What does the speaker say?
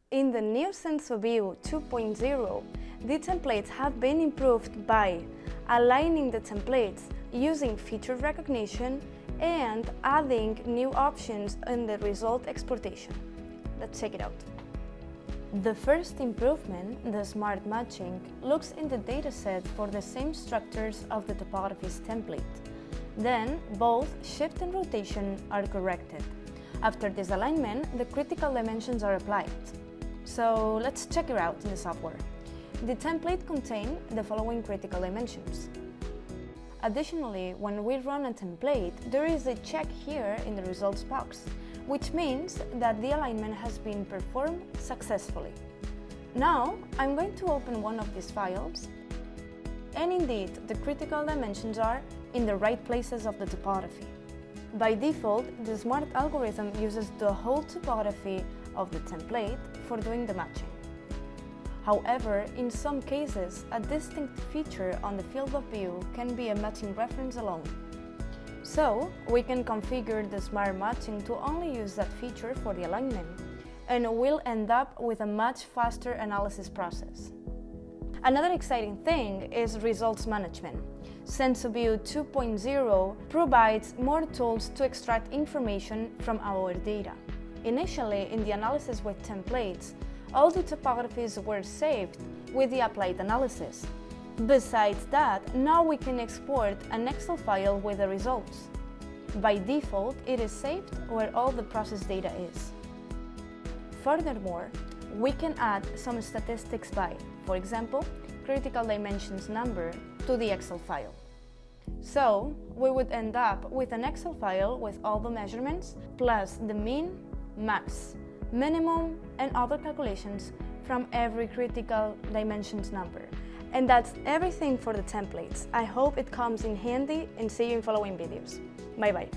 In the new SensoVIEW 2.0, the templates have been improved by aligning the templates using feature recognition and adding new options in the result exportation. Let's check it out. The first improvement, the smart matching, looks in the dataset for the same structures of the topography's template. Then, both shift and rotation are corrected. After this alignment, the critical dimensions are applied. So let's check it out in the software. The template contains the following critical dimensions. Additionally, when we run a template, there is a check here in the results box, which means that the alignment has been performed successfully. Now, I'm going to open one of these files, and indeed, the critical dimensions are in the right places of the topography. By default, the smart algorithm uses the whole topography of the template for doing the matching. However, in some cases, a distinct feature on the field of view can be a matching reference alone. So, we can configure the smart matching to only use that feature for the alignment, and we'll end up with a much faster analysis process. Another exciting thing is results management. SensoVIEW 2.0 provides more tools to extract information from our data. Initially, in the analysis with templates, all the topographies were saved with the applied analysis. Besides that, now we can export an Excel file with the results. By default, it is saved where all the process data is. Furthermore, we can add some statistics by, for example, critical dimensions number to the Excel file. So, we would end up with an Excel file with all the measurements, plus the mean, max, minimum, and other calculations from every critical dimensions number. And that's everything for the templates. I hope it comes in handy, and see you in following videos. Bye bye.